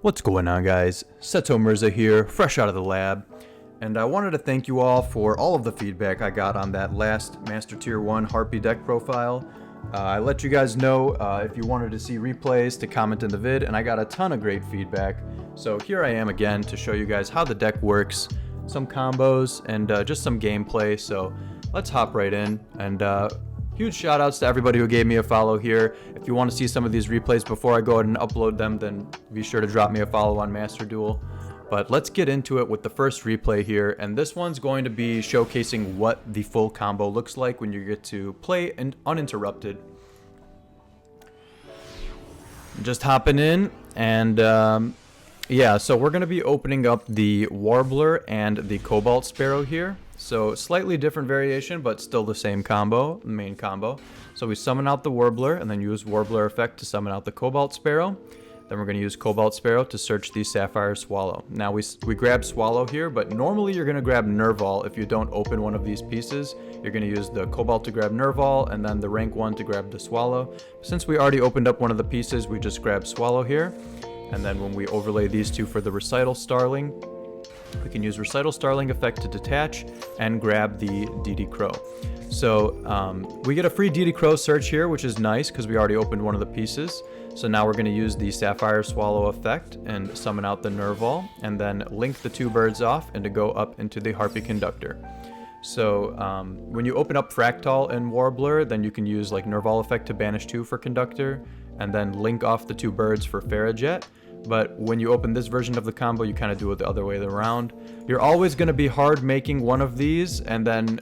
What's going on, guys? Seto Mirza here, fresh out of the lab, and I wanted to thank you all for all of the feedback I got on that last Master Tier 1 Harpie deck profile. I let you guys know if you wanted to see replays to comment in the vid, and I got a ton of great feedback. So here I am again to show you guys how the deck works, some combos, and just some gameplay. So let's hop right in, and huge shout outs to everybody who gave me a follow here. If you want to see some of these replays before I go ahead and upload them, then be sure to drop me a follow on Master Duel. But let's get into it with the first replay here, and this one's going to be showcasing what the full combo looks like when you get to play uninterrupted. Just hopping in, and yeah, so we're going to be opening up the Warbler and the Cobalt Sparrow here. So slightly different variation, but still the same combo, the main combo. So we summon out the Warbler and then use Warbler effect to summon out the Cobalt Sparrow. Then we're going to use Cobalt Sparrow to search the Sapphire Swallow. Now we grab Swallow here, but normally you're going to grab Nerval if you don't open one of these pieces. You're going to use the Cobalt to grab Nerval and then the rank 1 to grab the Swallow. Since we already opened up one of the pieces, we just grab Swallow here. And then when we overlay these two for the Recital Starling, we can use Recital Starling effect to detach and grab the DD Crow. So we get a free DD Crow search here, which is nice because we already opened one of the pieces. So now we're going to use the Sapphire Swallow effect and summon out the Nerval, and then link the two birds off and to go up into the Harpie Conductor. So when you open up Fractal and Warbler, then you can use like Nerval effect to banish 2 for Conductor, and then link off the two birds for Farajet. But when you open this version of the combo, you kind of do it the other way around. You're always going to be hard making one of these and then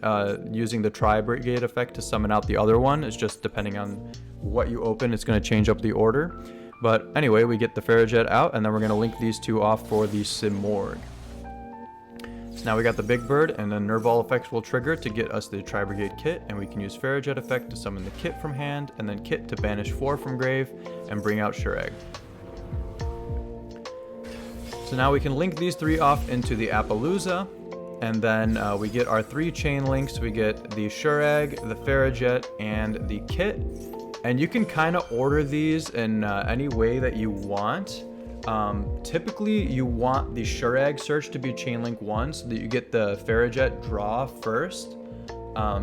using the Tri-Brigade effect to summon out the other one. It's just depending on what you open, it's going to change up the order. But anyway, we get the Farajet out, and then we're going to link these two off for the Simorgh. So now we got the Big Bird, and then Nerval effects will trigger to get us the Tri-Brigade kit, and we can use Farajet effect to summon the kit from hand, and then kit to banish 4 from grave and bring out Shurag. So now we can link these three off into the Appaloosa, and then we get our 3 chain links. We get the Shurag, the Farajet, and the kit. And you can kind of order these in any way that you want. Typically, you want the Shurag search to be chain link 1 so that you get the Farajet draw first.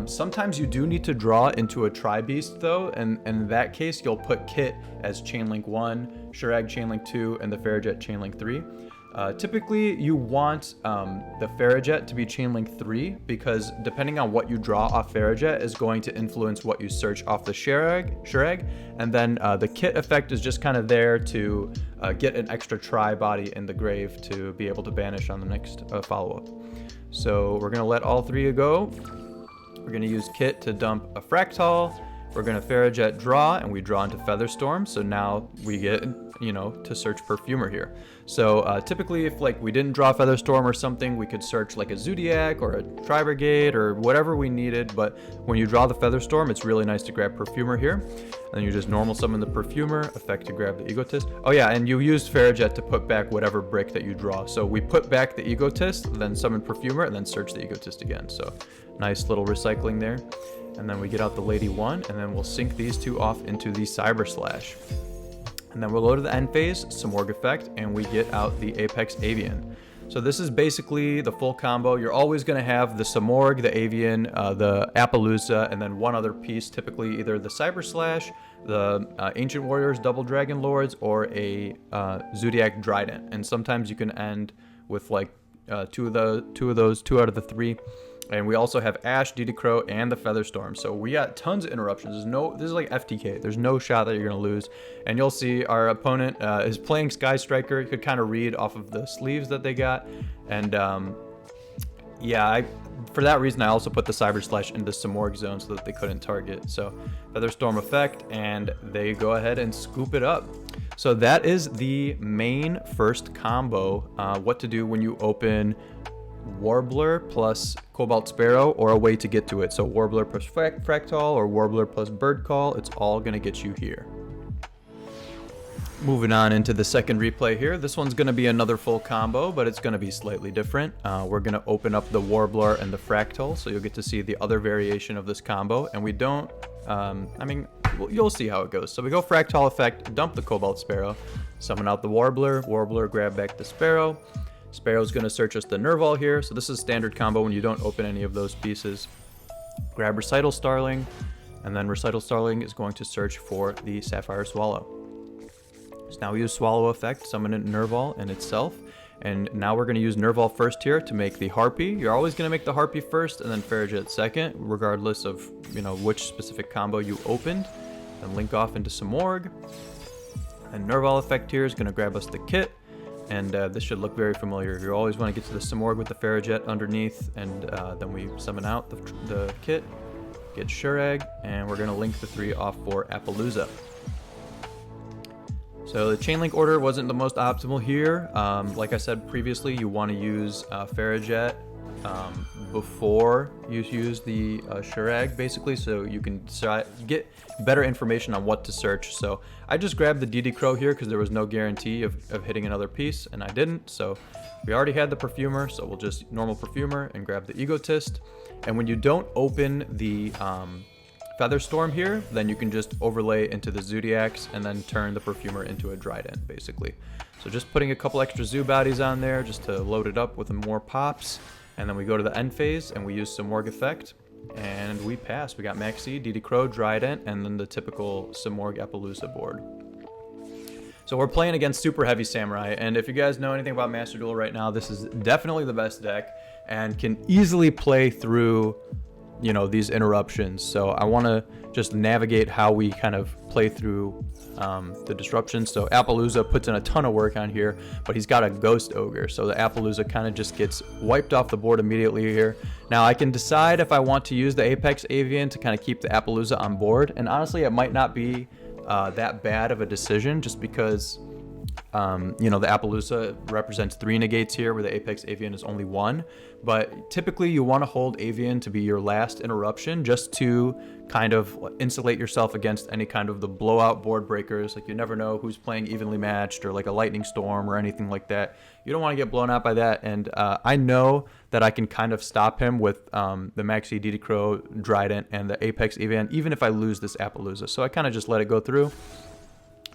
Sometimes you do need to draw into a Tri-Beast though, and in that case, you'll put kit as chain link 1, Shurag chain link 2, and the Farajet chain link 3. Typically, you want the Farajet to be chain link 3 because depending on what you draw off Farajet is going to influence what you search off the Shurag, and then the kit effect is just kind of there to get an extra Tri body in the grave to be able to banish on the next follow-up. So we're going to let all 3 go. We're going to use kit to dump a Fractal. We're going to Farajet draw, and we draw into Featherstorm, so now we get, to search Perfumer here. So typically, if like we didn't draw Featherstorm or something, we could search like a Zodiac or a Tri-Brigade or whatever we needed, but when you draw the Featherstorm, it's really nice to grab Perfumer here. And then you just normal summon the Perfumer, effect to grab the Egotist. Oh yeah, and you use Farajet to put back whatever brick that you draw. So we put back the Egotist, then summon Perfumer, and then search the Egotist again. So nice little recycling there. And then we get out the Lady 1, and then we'll sync these two off into the Cyber Slash. And then we'll go to the end phase, Simorgh effect, and we get out the Apex Avian. So this is basically the full combo. You're always going to have the Simorgh, the Avian, the Appaloosa, and then one other piece, typically either the Cyber Slash, the Ancient Warriors, Double Dragon Lords, or a Zodiac Trident. And sometimes you can end with like two out of the 3. And we also have Ash, DD Crow, and the Featherstorm. So we got tons of interruptions. This is like FTK. There's no shot that you're going to lose. And you'll see our opponent is playing Sky Striker. You could kind of read off of the sleeves that they got. And yeah, for that reason, I also put the Cyber Slash into Simorgh zone so that they couldn't target. So Featherstorm effect, and they go ahead and scoop it up. So that is the main first combo. What to do when you open Warbler plus Cobalt Sparrow, or a way to get to it. So Warbler plus Fractal or Warbler plus Bird Call, it's all going to get you here. Moving on into the second replay here. This one's going to be another full combo, but it's going to be slightly different. We're going to open up the Warbler and the Fractal, so you'll get to see the other variation of this combo. And we don't, you'll see how it goes. So we go Fractal effect, dump the Cobalt Sparrow, Summon out the Warbler. Warbler, grab back the Sparrow. Sparrow's going to search us the Nerval here. So this is standard combo when you don't open any of those pieces. Grab Recital Starling. And then Recital Starling is going to search for the Sapphire Swallow. So now we use Swallow effect, summon it Nerval in itself. And now we're going to use Nerval first here to make the Harpie. You're always going to make the Harpie first and then Farrajet second, regardless of, you know, which specific combo you opened. Then link off into Samorg. And Nerval effect here is going to grab us the kit. And this should look very familiar. You always want to get to the Samorg with the Farrajet underneath. And then we summon out the kit, get Shurag, and we're going to link the 3 off for Appaloosa. So the chain link order wasn't the most optimal here. Like I said previously, you want to use Farrajet before you use the Shurag, basically, so you can get better information on what to search. So I just grabbed the DD Crow here because there was no guarantee of hitting another piece, and I didn't. So we already had the Perfumer, so we'll just normal Perfumer and grab the Egotist. And when you don't open the Featherstorm here, then you can just overlay into the Zodiacs and then turn the Perfumer into a Trident, basically. So just putting a couple extra Zoo bodies on there just to load it up with more pops. And then we go to the end phase and we use some Morg effect. And we pass. We got Maxi, DD Crow, Trident, and then the typical Samorg Appaloosa board. So we're playing against Superheavy Samurai. And if you guys know anything about Master Duel right now, this is definitely the best deck and can easily play through, you know, these interruptions. So I want to just navigate how we kind of play through the disruptions. So Appaloosa puts in a ton of work on here, but he's got a Ghost Ogre, so the Appaloosa kind of just gets wiped off the board immediately here. Now I can decide if I want to use the Apex Avian to kind of keep the Appaloosa on board, and honestly it might not be that bad of a decision, just because you know, the Appaloosa represents 3 negates here, where the Apex Avian is only 1. But typically you want to hold Avian to be your last interruption, just to kind of insulate yourself against any kind of the blowout board breakers. Like, you never know who's playing evenly matched, or like a Lightning Storm or anything like that. You don't want to get blown out by that. And I know that I can kind of stop him with the Maxi, DD Crow, Trident, and the Apex Avian, even if I lose this Appaloosa. So I kind of just let it go through.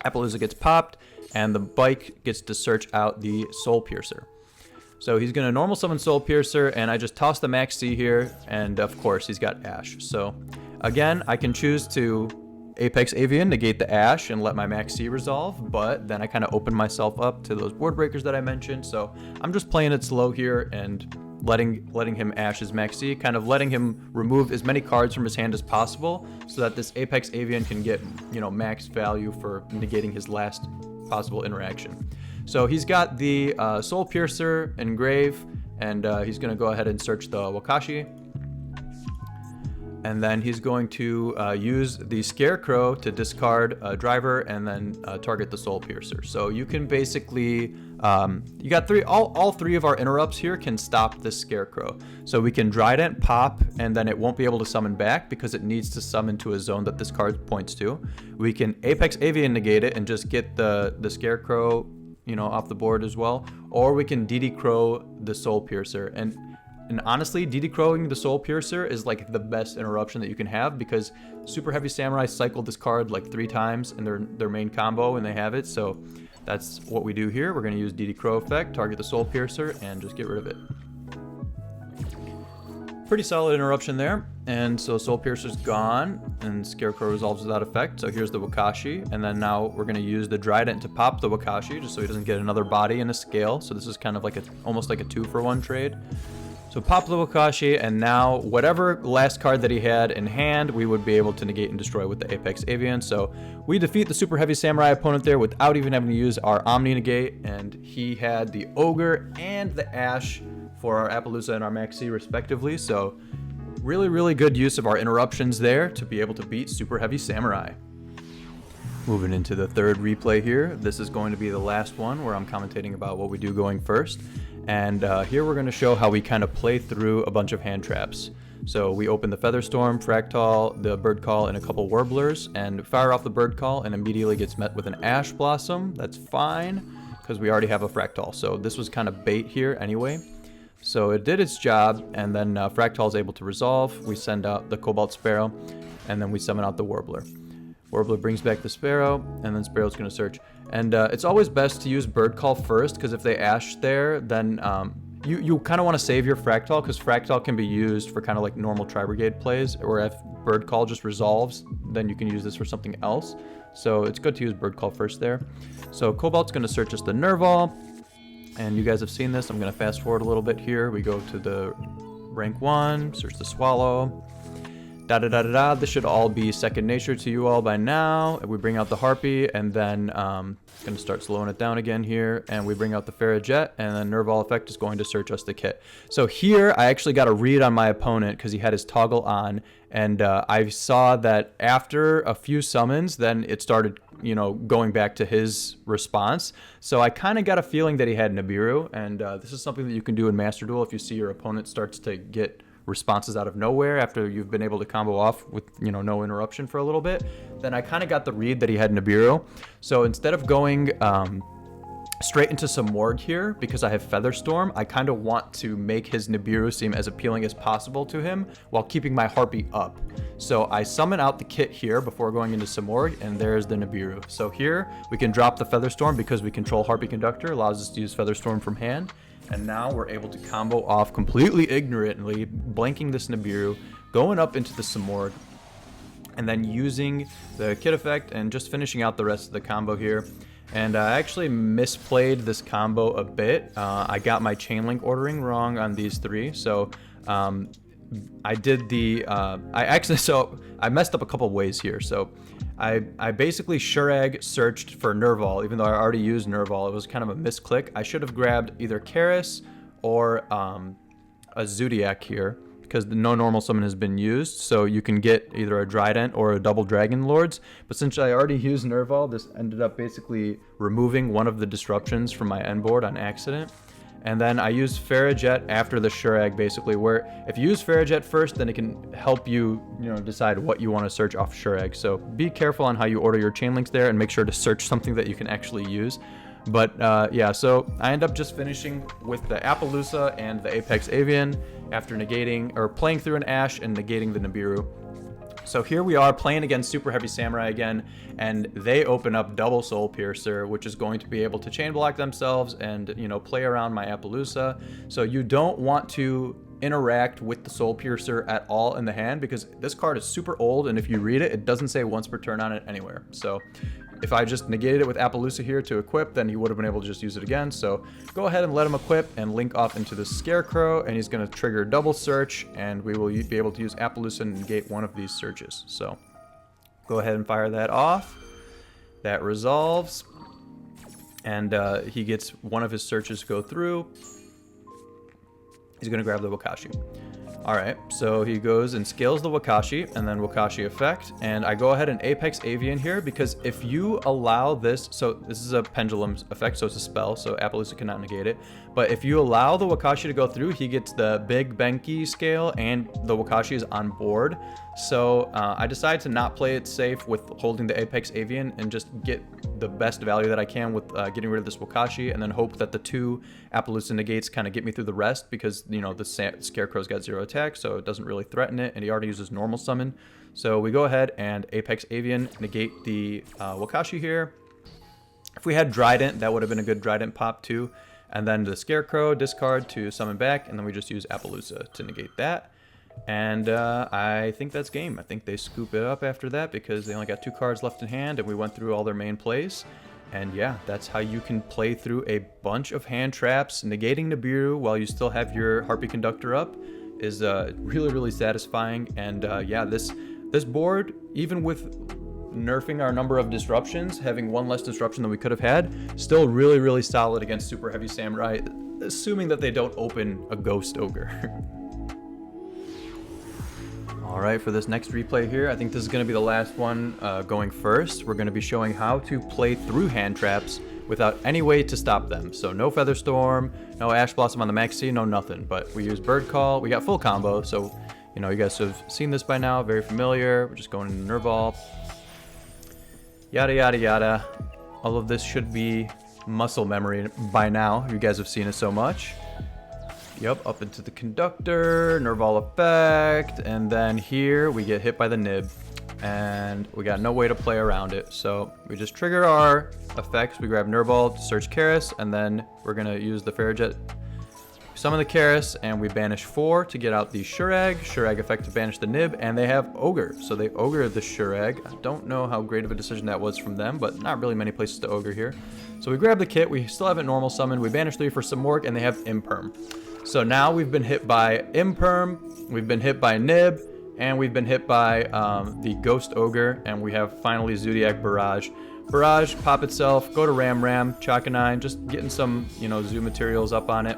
Appaloosa gets popped, and the bike gets to search out the Soul Piercer. So he's going to normal summon Soul Piercer, and I just toss the Max C here, and of course he's got Ash. So again, I can choose to Apex Avian, negate the Ash, and let my Max C resolve, but then I kind of open myself up to those board breakers that I mentioned. So I'm just playing it slow here and letting him Ash his Max C, kind of letting him remove as many cards from his hand as possible, so that this Apex Avian can get, you know, max value for negating his last possible interaction. So he's got the Soul Piercer Engrave, and he's going to go ahead and search the Wakashi. And then he's going to use the Scarecrow to discard a Driver and then target the Soul Piercer. So you can basically, you got all 3 of our interrupts here can stop this Scarecrow. So we can Trident, pop, and then it won't be able to summon back because it needs to summon to a zone that this card points to. We can Apex Avian negate it and just get the Scarecrow, you know, off the board as well. Or we can DD Crow the Soul Piercer. And honestly, DD Crowing the Soul Piercer is like the best interruption that you can have, because Superheavy Samurai cycled this card like 3 times in their main combo and they have it. So that's what we do here. We're going to use DD Crow effect, target the Soul Piercer, and just get rid of it. Pretty solid interruption there. And so Soul Piercer's gone, and Scarecrow resolves without effect. So here's the Wakashi, and then now we're going to use the Trident to pop the Wakashi, just so he doesn't get another body in a scale. So this is kind of like almost like a 2-for-1 trade. So pop the Wakashi, and now whatever last card that he had in hand, we would be able to negate and destroy with the Apex Avian. So we defeat the Superheavy Samurai opponent there without even having to use our Omni negate, and he had the Ogre and the Ash for our Appaloosa and our Maxi respectively. So really, really good use of our interruptions there to be able to beat Superheavy Samurai. Moving into the 3rd replay here. This is going to be the last one where I'm commentating about what we do going first. And here we're going to show how we kind of play through a bunch of hand traps. So we open the Featherstorm, Fractal, the Bird Call, and a couple Warblers, and fire off the Bird Call, and immediately gets met with an Ash Blossom. That's fine, because we already have a Fractal. So this was kind of bait here anyway. So it did its job, and then Fractal is able to resolve. We send out the Cobalt Sparrow, and then we summon out the Warbler. Warbler brings back the Sparrow, and then Sparrow's going to search. And it's always best to use Bird Call first, because if they Ash there, then you kind of want to save your Fractal, because Fractal can be used for kind of like normal Tri-Brigade plays, or if Bird Call just resolves, then you can use this for something else. So it's good to use Bird Call first there. So Cobalt's going to search us the Nerval, and you guys have seen this. I'm going to fast forward a little bit here. We go to the rank 1, search the Swallow. Da-da-da-da-da. This should all be second nature to you all by now. We bring out the Harpie, and then it's going to start slowing it down again here. And we bring out the Ferrojet, and then Nerval Effect is going to search us the kit. So here, I actually got a read on my opponent because he had his toggle on. And I saw that after a few summons, then it started, you know, going back to his response. So I kind of got a feeling that he had Nibiru. And this is something that you can do in Master Duel if you see your opponent starts to get responses out of nowhere after you've been able to combo off with, you know, no interruption for a little bit. Then I kind of got the read that he had Nibiru. So instead of going straight into some Morgue here, because I have Featherstorm, I kind of want to make his Nibiru seem as appealing as possible to him while keeping my Harpie up. So I summon out the kit here before going into some Morgue, and there's the Nibiru. So here we can drop the Featherstorm because we control Harpie Conductor, allows us to use Featherstorm from hand. And now we're able to combo off completely ignorantly, blanking this Nibiru, going up into the Samorg, and then using the kit effect and just finishing out the rest of the combo here. And I actually misplayed this combo a bit. I got my chain link ordering wrong on these three. So I did the, I messed up a couple ways here. So I basically Shurag searched for Nerval, even though I already used Nerval. It was kind of a misclick. I should have grabbed either Karis or a Zodiac here, because no normal summon has been used. So you can get either a Trident or a double Dragon Lords. But since I already used Nerval, this ended up basically removing one of the disruptions from my end board on accident. And then I used Ferrojet after the Shurag, basically, where if you use Ferrojet first, then it can help you, decide what you want to search off Shurag. So be careful on how you order your chain links there, and make sure to search something that you can actually use. But yeah, so I end up just finishing with the Appaloosa and the Apex Avian after negating, or playing through an Ash and negating the Nibiru. So here we are playing against Superheavy Samurai again, and they open up double Soul Piercer, which is going to be able to chain block themselves and, play around my Appaloosa. So you don't want to interact with the Soul Piercer at all in the hand, because this card is super old, and if you read it, it doesn't say once per turn on it anywhere. So if I just negated it with Appaloosa here to equip, then he would have been able to just use it again. So go ahead and let him equip and link off into the Scarecrow, and he's going to trigger double search, and we will be able to use Appaloosa and negate one of these searches. So go ahead and fire that off. That resolves, and he gets one of his searches go through. He's going to grab the Wakashi. Alright, so he goes and scales the Wakashi, and then Wakashi effect, and I go ahead and Apex Avian here, because if you allow this, so this is a pendulum effect, so it's a spell, so Appaloosa cannot negate it, but if you allow the Wakashi to go through, he gets the big Benki scale, and the Wakashi is on board. So I decided to not play it safe with holding the Apex Avian, and just get the best value that I can with getting rid of this Wakashi, and then hope that the two Appaloosa negates kind of get me through the rest, because, the Scarecrow's got 0 attack, so it doesn't really threaten it, and he already uses normal summon. So we go ahead and Apex Avian, negate the Wakashi here. If we had Trident, that would have been a good Trident pop too. And then the Scarecrow, discard to summon back, and then we just use Appaloosa to negate that. And I think that's game. I think they scoop it up after that, because they only got 2 cards left in hand, and we went through all their main plays. And yeah, that's how you can play through a bunch of hand traps. Negating Nibiru while you still have your Harpie Conductor up is really, really satisfying. And yeah, this board, even with nerfing our number of disruptions, having 1 less disruption than we could have had, still really, really solid against Superheavy Samurai, assuming that they don't open a Ghost Ogre. Alright, for this next replay here, I think this is going to be the last one going first. We're going to be showing how to play through hand traps without any way to stop them. So no Featherstorm, no Ash Blossom on the Maxi, no nothing. But we use Bird Call, we got full combo, so you guys have seen this by now, very familiar. We're just going into Nerval. Yada yada yada. All of this should be muscle memory by now. You guys have seen it so much. Yep, up into the Conductor, Nerval effect, and then here we get hit by the Nib. and we got no way to play around it. So we just trigger our effects. We grab Nurball to search Karis, and then we're gonna use the Ferrojet, summon the Karis, and we banish 4 to get out the Shurag. Shurag effect to banish the Nib, and they have Ogre, so they Ogre the Shurag. I don't know how great of a decision that was from them, but not really many places to Ogre here. So we grab the kit, we still haven't normal summoned, we banish 3 for some Morg, and they have Imperm. So now we've been hit by Imperm, we've been hit by Nib, and we've been hit by the Ghost Ogre, and we have finally Zodiac Barrage. Barrage, pop itself, go to Ram, Chakanine, just getting some, zoo materials up on it,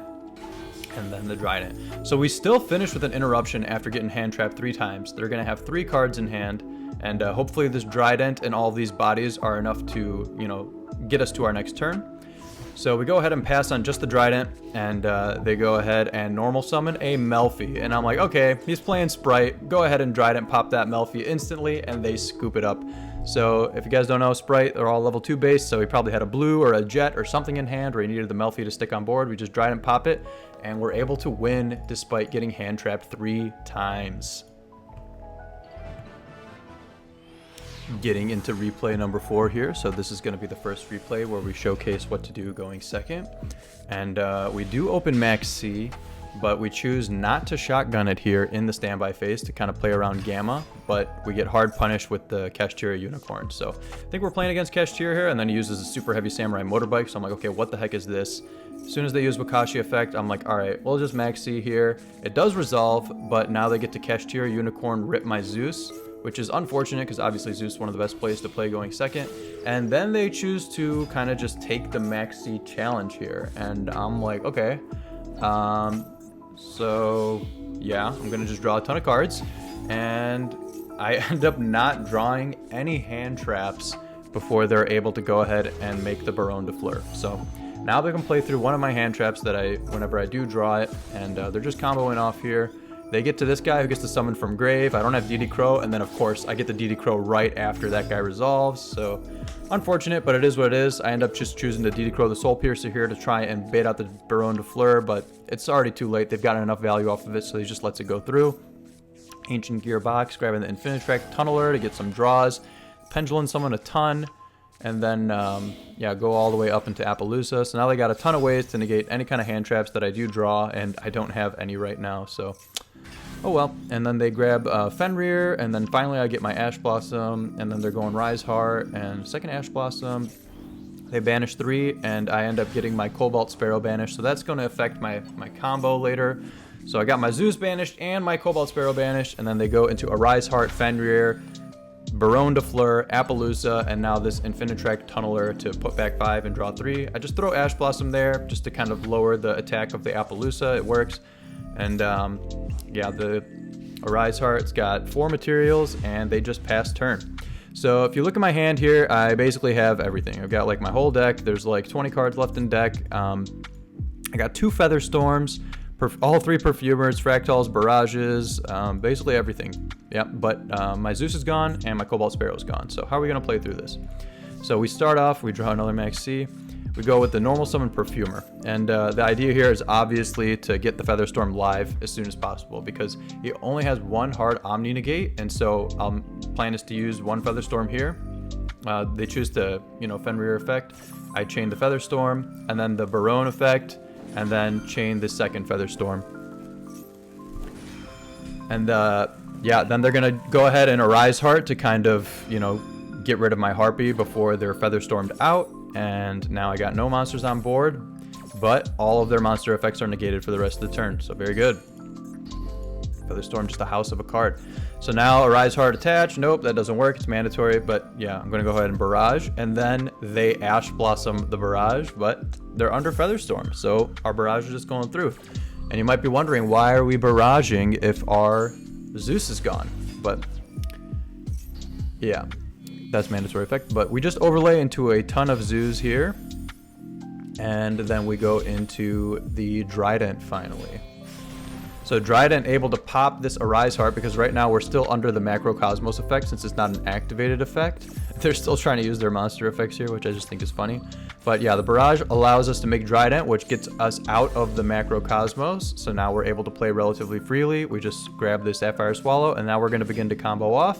and then the Trident. So we still finished with an interruption after getting hand trapped 3 times. They're gonna have 3 cards in hand, and hopefully this Trident and all of these bodies are enough to, get us to our next turn. So we go ahead and pass on just the Trident, and they go ahead and normal summon a Melfy. And I'm like, okay, he's playing Sprite. Go ahead and Trident pop that Melfy instantly, and they scoop it up. So if you guys don't know, Sprite, they're all level 2 based, so he probably had a blue or a jet or something in hand where he needed the Melfy to stick on board. We just Trident pop it, and we're able to win despite getting hand trapped 3 times. Getting into replay number 4 here, so this is going to be the first replay where we showcase what to do going second. And we do open Max C, but we choose not to shotgun it here in the standby phase to kind of play around Gamma, but we get hard punished with the Kashtira Unicorn. So I think we're playing against Kashtira here, and then he uses a Superheavy Samurai motorbike, so I'm like, okay, what the heck is this? As soon as they use Wakashi effect, I'm like, alright, we'll just Max C here. It does resolve, but now they get to Kashtira Unicorn rip my Zeus, which is unfortunate because obviously Zeus is one of the best plays to play going second. And then they choose to kind of just take the Max C challenge here. And I'm like, okay. So yeah, I'm gonna just draw a ton of cards. And I end up not drawing any hand traps before they're able to go ahead and make the Baronne de Fleur. So now they can play through one of my hand traps that whenever I do draw it, and they're just comboing off here. They get to this guy who gets to summon from grave. I don't have DD Crow, and then of course I get the DD Crow right after that guy resolves. So unfortunate, but it is what it is. I end up just choosing to DD Crow the Soul Piercer here to try and bait out the Baronne de Fleur, but it's already too late. They've gotten enough value off of it, so he just lets it go through. Ancient Gearbox, grabbing the Infinitrack Tunneler to get some draws. Pendulum summon a ton, and then yeah, go all the way up into Appaloosa. So now they got a ton of ways to negate any kind of hand traps that I do draw, and I don't have any right now, so oh well. And then they grab Fenrir, and then finally I get my Ash Blossom, and then they're going Rise Heart, and second Ash Blossom. They banish 3, and I end up getting my Cobalt Sparrow banished, so that's going to affect my combo later. So I got my Zeus banished and my Cobalt Sparrow banished, and then they go into a Rise Heart, Fenrir, Baronne de Fleur, Appaloosa, and now this Infinitrack Tunneler to put back 5 and draw 3. I just throw Ash Blossom there just to kind of lower the attack of the Appaloosa. It works. And yeah, the Arise Heart's got 4 materials, and they just pass turn. So if you look at my hand here, I basically have everything. I've got like my whole deck. There's like 20 cards left in deck. I got 2 Feather Storms, all 3 Perfumers, Fractals, Barrages, basically everything. Yeah, but my Zeus is gone and my Cobalt Sparrow is gone. So how are we gonna play through this? So we start off, we draw another Max C. We go with the normal summon Perfumer, and the idea here is obviously to get the Featherstorm live as soon as possible because he only has 1 hard Omni Negate, and so plan is to use 1 Featherstorm here. They choose to, Fenrir effect. I chain the Featherstorm, and then the Baronne effect, and then chain the second Featherstorm. And yeah, then they're gonna go ahead and Arise Heart to kind of, get rid of my Harpie before they're Featherstormed out. And now I got no monsters on board, but all of their monster effects are negated for the rest of the turn, so very good. Featherstorm, just a house of a card. So now Arise Heart attach, nope, that doesn't work, it's mandatory, but yeah, I'm gonna go ahead and Barrage, and then they Ash Blossom the Barrage, but they're under Featherstorm, so our Barrage is just going through. And you might be wondering, why are we barraging if our Zeus is gone? But yeah, that's mandatory effect, but we just overlay into a ton of Zeus here, and then we go into the Trident finally. So Trident able to pop this Arise Heart because right now we're still under the Macrocosmos effect since it's not an activated effect. They're still trying to use their monster effects here, which I just think is funny. But yeah, the Barrage allows us to make Trident, which gets us out of the Macrocosmos. So now we're able to play relatively freely. We just grab this Sapphire Swallow, and now we're going to begin to combo off.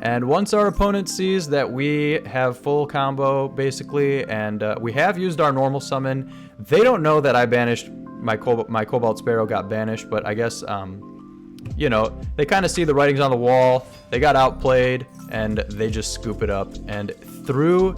And once our opponent sees that we have full combo, basically, and we have used our normal summon, they don't know that I banished my Cobalt Sparrow got banished, but I guess, you know, they kind of see the writings on the wall, they got outplayed, and they just scoop it up. And through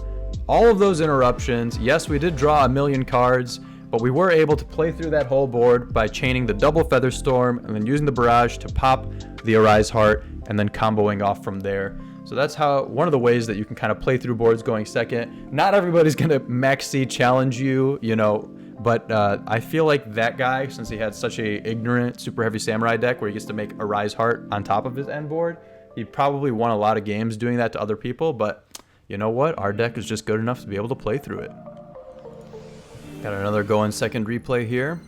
all of those interruptions, yes, we did draw a million cards, but we were able to play through that whole board by chaining the double Feather Storm and then using the Barrage to pop the Arise Heart and then comboing off from there. So that's how one of the ways that you can kind of play through boards going second. Not everybody's gonna max C challenge you, you know, but I feel like that guy, since he had such a ignorant Superheavy Samurai deck where he gets to make Arise Heart on top of his end board, he probably won a lot of games doing that to other people. But you know what? Our deck is just good enough to be able to play through it. Got another go in second replay here.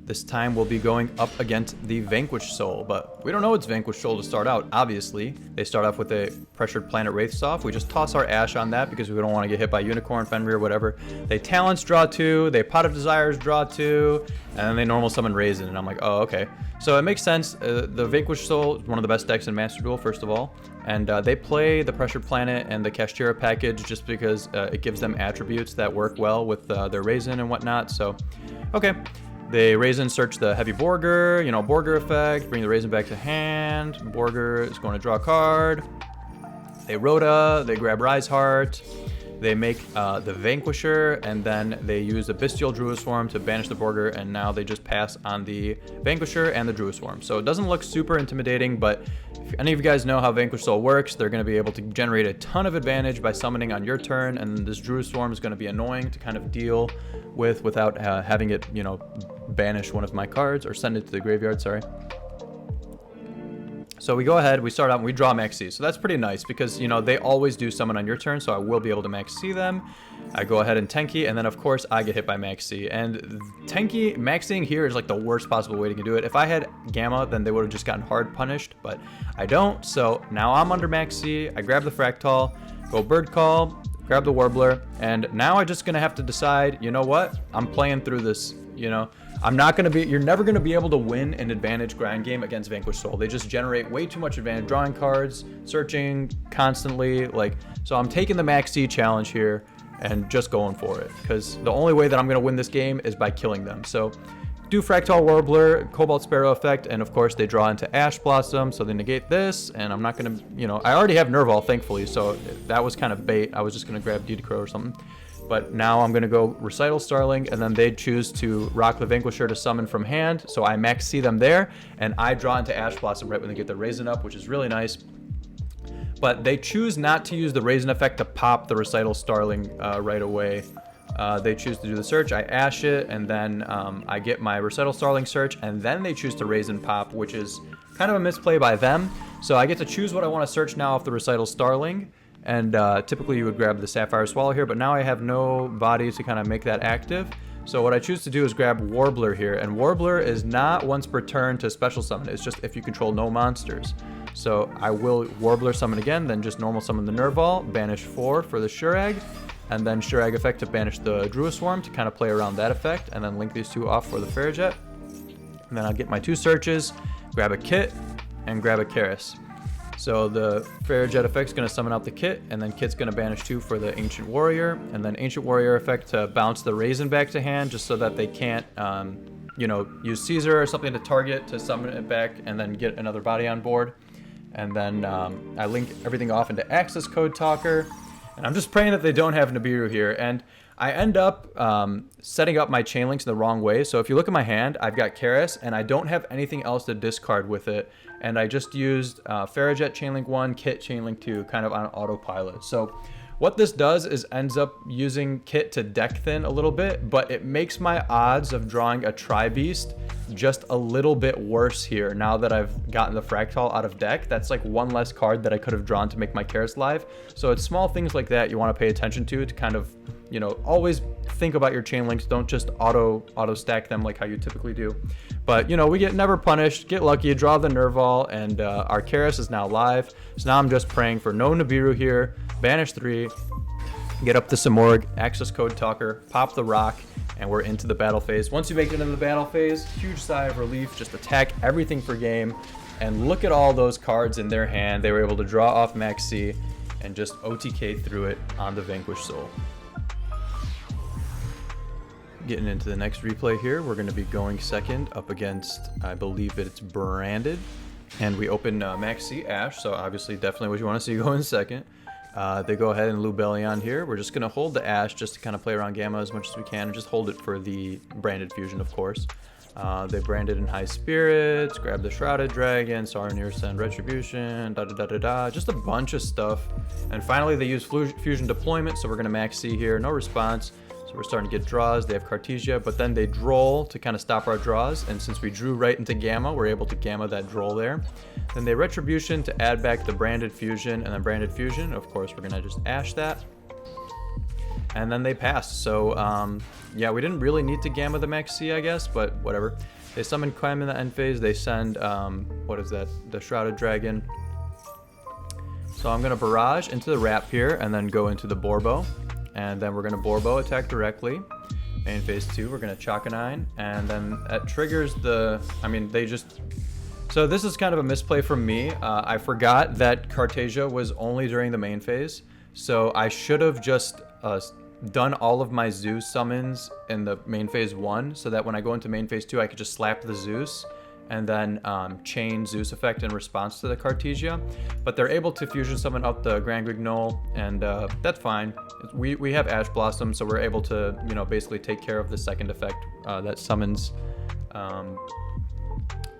This time we'll be going up against the Vanquished Soul, but we don't know it's Vanquished Soul to start out, obviously. They start off with a Pressured Planet Wraithsoft. We just toss our Ash on that because we don't want to get hit by Unicorn, Fenrir, whatever. They Talents, draw 2, they Pot of Desires, draw 2, and then they normal summon Raisin, and I'm like, oh, okay. So it makes sense. The Vanquished Soul is one of the best decks in Master Duel, first of all, and they play the Pressured Planet and the Kashtira package just because it gives them attributes that work well with their Raisin and whatnot, so, okay. They Raisin search the Heavy Borger, you know, Borger effect, bring the Raisin back to hand. Borger is going to draw a card. They Rhoda, they grab Rise Heart. They make the Vanquisher, and then they use the Bestial Druiswarm to banish the Borger, and now they just pass on the Vanquisher and the Druiswarm. So it doesn't look super intimidating, but if any of you guys know how Vanquished Soul works, they're going to be able to generate a ton of advantage by summoning on your turn, and this Druiswarm is going to be annoying to kind of deal with without having it, you know, banish one of my cards, or send it to the graveyard, sorry. So we go ahead, we start out and we draw Max C. So that's pretty nice because, you know, they always do summon on your turn, so I will be able to Max C them. I go ahead and Tenki, and then of course I get hit by Max C. And Tenki, maxing here is like the worst possible way to do it. If I had Gamma, then they would have just gotten hard punished, but I don't. So now I'm under Max C, I grab the Fractal, go Bird Call, grab the Warbler, and now I'm just gonna have to decide, you know what? I'm playing through this, you know. I'm not going to be, you're never going to be able to win an advantage grind game against Vanquished Soul. They just generate way too much advantage, drawing cards, searching constantly, like, so I'm taking the Max C challenge here and just going for it, because the only way that I'm going to win this game is by killing them. So do Fractal Warbler, Cobalt Sparrow effect, and of course they draw into Ash Blossom, so they negate this, and I'm not going to, you know, I already have Nerval, thankfully, so that was kind of bait. I was just going to grab Dedecrow or something. But now I'm going to go Recital Starling, and then they choose to rock the Vanquisher to summon from hand. So I Max C them there, and I draw into Ash Blossom right when they get the Raisin up, which is really nice. But they choose not to use the Raisin effect to pop the Recital Starling right away. They choose to do the search. I Ash it, and then I get my Recital Starling search, and then they choose to Raisin pop, which is kind of a misplay by them. So I get to choose what I want to search now off the Recital Starling. And typically you would grab the Sapphire Swallow here, but now I have no body to kind of make that active. So what I choose to do is grab Warbler here, and Warbler is not once per turn to special summon, it's just if you control no monsters. So I will Warbler summon again, then just normal summon the Nerval, banish 4 for the Shurag, and then Shurag effect to banish the Druiswarm to kind of play around that effect, and then link these two off for the Ferrojet. And then I'll get my 2 searches, grab a Kit, and grab a Karis. So the Ferrojet effect is going to summon out the Kit, and then Kit's going to banish 2 for the Ancient Warrior, and then Ancient Warrior effect to bounce the Raisin back to hand, just so that they can't, you know, use Caesar or something to target to summon it back, and then get another body on board. And then I link everything off into Access Code Talker, and I'm just praying that they don't have Nibiru here. And I end up setting up my chain links in the wrong way. So if you look at my hand, I've got Karis, and I don't have anything else to discard with it. And I just used Ferrojet Chainlink 1, Kit Chainlink 2, kind of on autopilot. So what this does is ends up using Kit to deck thin a little bit, but it makes my odds of drawing a Tri-Beast just a little bit worse here now that I've gotten the Fractal out of deck. That's like one less card that I could have drawn to make my Karis live. So it's small things like that you want to pay attention to kind of, you know, always think about your chain links. Don't just auto stack them like how you typically do. But, you know, we get never punished, get lucky, draw the Nerval, and our Karis is now live. So now I'm just praying for no Nibiru here, banish 3, get up the Samorg, Access Code Talker, pop the Rock, and we're into the battle phase. Once you make it into the battle phase, huge sigh of relief, just attack everything for game. And look at all those cards in their hand. They were able to draw off Max C and just OTK through it on the Vanquished Soul. Getting into the next replay here, we're going to be going second up against, I believe it's Branded. And we open Max C Ash, so obviously definitely what you want to see go in second. They go ahead and Lubellion here. We're just going to hold the Ash just to kind of play around Gamma as much as we can and just hold it for the Branded Fusion, of course. They branded in High Spirits, grab the Shrouded Dragon, Saronir send Retribution, just a bunch of stuff. And finally they use Fusion Deployment, so we're going to Max C here, no response. So we're starting to get draws. They have Cartesia, but then they droll to kind of stop our draws. And since we drew right into Gamma, we're able to Gamma that droll there. Then they Retribution to add back the Branded Fusion, and then Branded Fusion, of course, we're going to just Ash that. And then they pass. So, yeah, we didn't really need to Gamma the Max C, I guess, but whatever. They summon Quem in the end phase. They send, what is that? The Shrouded Dragon. So I'm going to Barrage into the Wrap here, and then go into the Borbo. And then we're going to Borbo attack directly. Main phase 2, we're going to Chakanine. And then that triggers the... I mean, they just... So this is kind of a misplay from me. I forgot that Cartesia was only during the main phase. So I should have just done all of my Zeus summons in the main phase 1. So that when I go into main phase 2, I could just slap the Zeus. And then chain Zeus effect in response to the Cartesia. But they're able to fusion summon up the Grand Guignol, and that's fine. We have Ash Blossom, so we're able to, you know, basically take care of the second effect that summons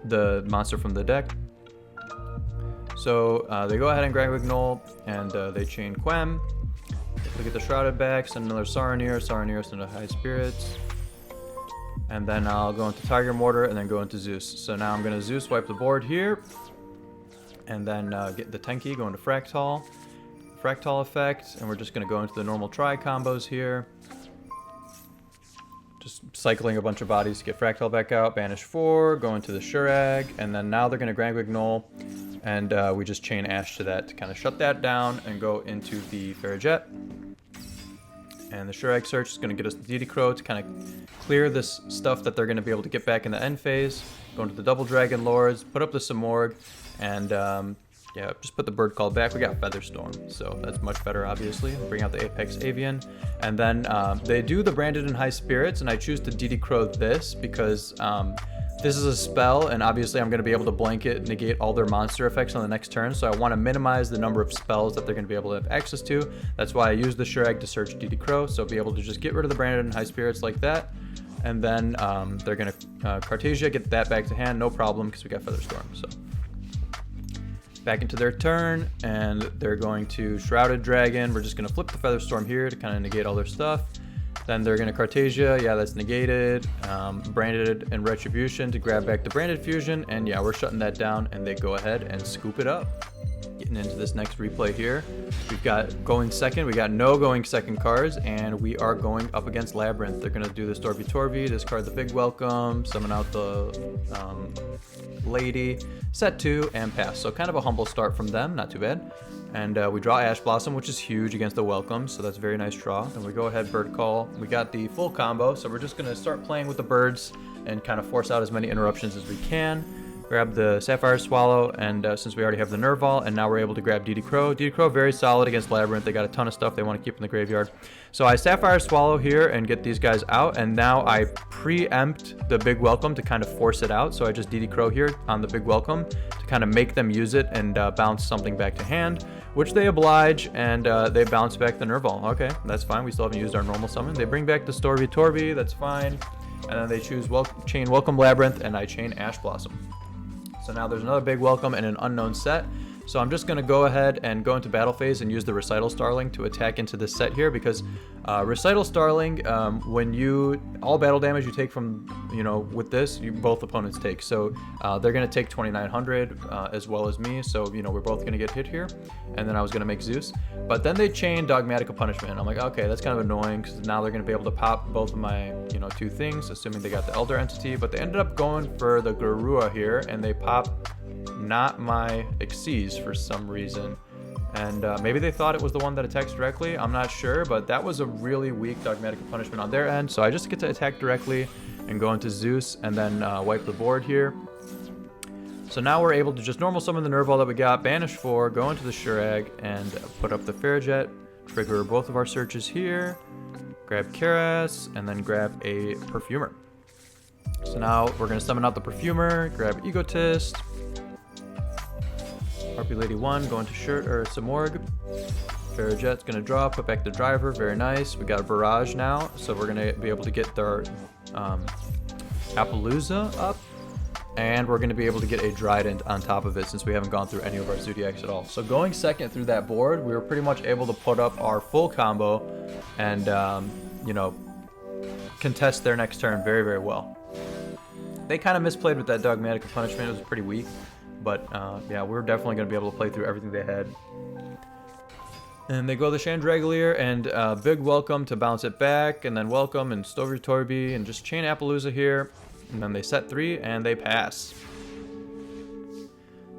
the monster from the deck. So they go ahead and Grand Guignol, and they chain Quem. Look at the Shrouded back, send another Saronir, send a High Spirits. And then I'll go into Tiger Mortar and then go into Zeus. So now I'm going to Zeus wipe the board here. And then get the Tenki, go into Fractal. Fractal effect. And we're just going to go into the normal Tri combos here. Just cycling a bunch of bodies to get Fractal back out. Banish 4, go into the Shurag. And then now they're going to Grand Guignol. And we just chain Ash to that to kind of shut that down and go into the Ferrojet. And the Shurag Search is going to get us the DD Crow to kind of clear this stuff that they're going to be able to get back in the end phase. Go into the Double Dragon Lords, put up the Samorg, and yeah, just put the Bird Call back. We got Featherstorm, so that's much better, obviously. Bring out the Apex Avian. And then they do the Branded in High Spirits, and I choose to DD Crow this because this is a spell, and obviously I'm going to be able to blanket negate all their monster effects on the next turn, so I want to minimize the number of spells that they're going to be able to have access to. That's why I use the Shurag to search DD Crow, so I'll be able to just get rid of the Branded in High Spirits like that. And then they're going to Cartesia, get that back to hand, no problem, because we got Featherstorm. So back into their turn, and they're going to Shrouded Dragon. We're just going to flip the Featherstorm here to kind of negate all their stuff. Then they're going to Cartesia, yeah, that's negated. Branded and Retribution to grab back the Branded Fusion, and yeah, we're shutting that down, and they go ahead and scoop it up. Getting into this next replay here, we've got going second, we got no going second cards, and we are going up against Labrynth. They're going to do this Torby, discard the Big Welcome, summon out the Lady, set 2, and pass. So kind of a humble start from them, not too bad. And we draw Ash Blossom, which is huge against the Welcome, so that's a very nice draw. Then we go ahead, Bird Call. We got the full combo, so we're just going to start playing with the birds and kind of force out as many interruptions as we can. Grab the Sapphire Swallow, and since we already have the Nerval, and now we're able to grab DD Crow. DD Crow very solid against Labrynth. They got a ton of stuff they want to keep in the graveyard. So I Sapphire Swallow here and get these guys out, and now I preempt the Big Welcome to kind of force it out. So I just DD Crow here on the Big Welcome to kind of make them use it and bounce something back to hand, which they oblige, and they bounce back the Nerval. Okay, that's fine. We still haven't used our normal summon. They bring back the Torby, that's fine. And then they choose chain Welcome Labrynth, and I chain Ash Blossom. So now there's another Big Welcome and an unknown set. So I'm just going to go ahead and go into battle phase and use the Recital Starling to attack into this set here, because Recital Starling, when all battle damage you take from, with this, both opponents take. So they're going to take 2,900 as well as me. So, we're both going to get hit here. And then I was going to make Zeus. But then they chain Dogmatic Punishment. I'm like, okay, that's kind of annoying, because now they're going to be able to pop both of my, two things, assuming they got the Elder Entity. But they ended up going for the Garua here, and they pop not my Xyz for some reason. And maybe they thought it was the one that attacks directly. I'm not sure, but that was a really weak Dogmatic Punishment on their end. So I just get to attack directly and go into Zeus and then wipe the board here. So now we're able to just normal summon the Nerval that we got, banish 4, go into the Shurag, and put up the Farajet, trigger both of our searches here, grab Karas, and then grab a Perfumer. So now we're going to summon out the Perfumer, grab Egotist, Harpie Lady 1, go into Samorg, Farajet's going to draw, put back the Driver, very nice. We got a Barrage now, so we're going to be able to get our Appaloosa up. And we're going to be able to get a Trident on top of it since we haven't gone through any of our Zodiacs at all. So going second through that board, we were pretty much able to put up our full combo and, you know, contest their next turn very, very well. They kind of misplayed with that Dogmatic Punishment. It was pretty weak. But, yeah, we're definitely going to be able to play through everything they had. And they go the Chandragolier, and big welcome to bounce it back, and then welcome and Stover Torby, and just chain Appaloosa here. And then they set 3 and they pass.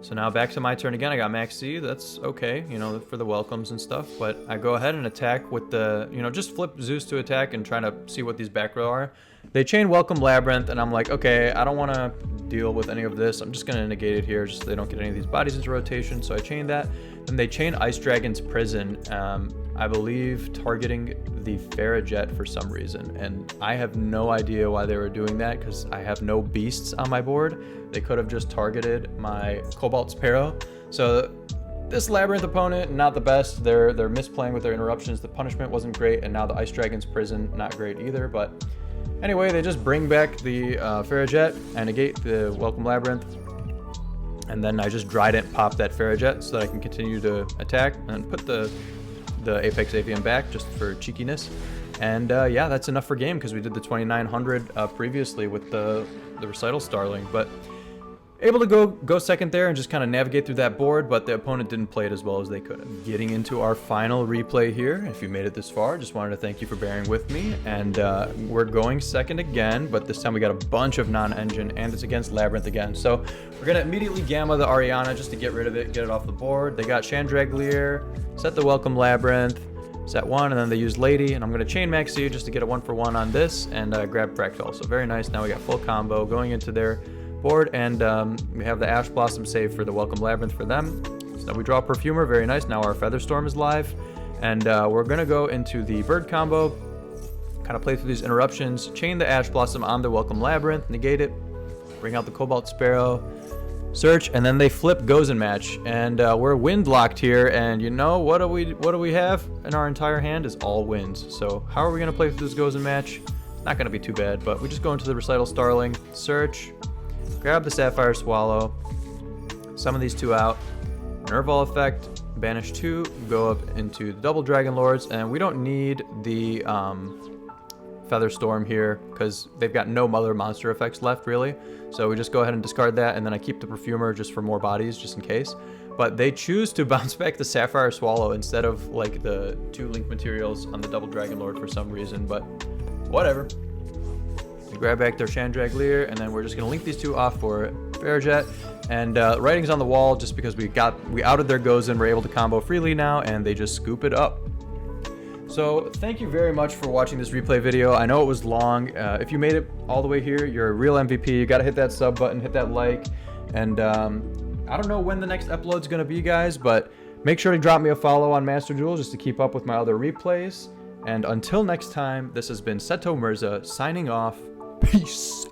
So now back to my turn again. I got Max C. That's okay, you know, for the welcomes and stuff. But I go ahead and attack with the, you know, just flip Zeus to attack and try to see what these back row are. They chain Welcome Labrynth, and I'm like, okay, I don't want to deal with any of this. I'm just going to negate it here just so they don't get any of these bodies into rotation. So I chain that. Then they chain Ice Dragon's Prison, I believe targeting the Farajet for some reason. And I have no idea why they were doing that because I have no beasts on my board. They could have just targeted my Cobalt Sparrow. So this Labrynth opponent, not the best. They're misplaying with their interruptions. The punishment wasn't great, and now the Ice Dragon's Prison, not great either. But anyway, they just bring back the Farajet and negate the Welcome Labrynth. And then I just Trident pop that Farajet so that I can continue to attack and put the Apex Avian back just for cheekiness. And yeah, that's enough for game because we did the 2900 previously with the Recital Starling. But able to go second there and just kind of navigate through that board, but the opponent didn't play it as well as they could. Getting into our final replay here. If you made it this far, just wanted to thank you for bearing with me. And we're going second again, but this time we got a bunch of non-engine, and it's against Labrynth again. So we're going to immediately Gamma the Ariana just to get rid of it, get it off the board. They got Chandragolier, set the Welcome Labrynth, set 1, and then they use Lady, and I'm going to chain Maxi just to get a 1-for-1 on this, and grab Fractal. So very nice. Now we got full combo going into their board, and we have the Ash Blossom save for the Welcome Labrynth for them. So now we draw Perfumer, very nice. Now our Featherstorm is live, and we're gonna go into the bird combo, kind of play through these interruptions, chain the Ash Blossom on the Welcome Labrynth, negate it, bring out the Cobalt Sparrow, search, and then they flip Gozen Match, and we're wind locked here. And you know what do we have in our entire hand is all winds. So how are we gonna play through this Gozen Match? Not gonna be too bad, but we just go into the Recital Starling, search, grab the Sapphire Swallow, summon these 2 out, Nerval effect, banish 2, go up into the double Dragon Lords, and we don't need the Featherstorm here because they've got no other monster effects left really. So we just go ahead and discard that, and then I keep the Perfumer just for more bodies just in case. But they choose to bounce back the Sapphire Swallow instead of like the 2 link materials on the double Dragon Lord for some reason, but whatever. Grab back their Chandragolier, and then we're just going to link these 2 off for Farajet. And writing's on the wall just because we outed their Gozen, we're able to combo freely now, and they just scoop it up. So thank you very much for watching this replay video. I know it was long. If you made it all the way here, you're a real MVP. You got to hit that sub button, hit that like, and I don't know when the next upload's going to be, guys, but make sure to drop me a follow on Master Duel just to keep up with my other replays. And until next time, this has been Seto Mirza signing off. Peace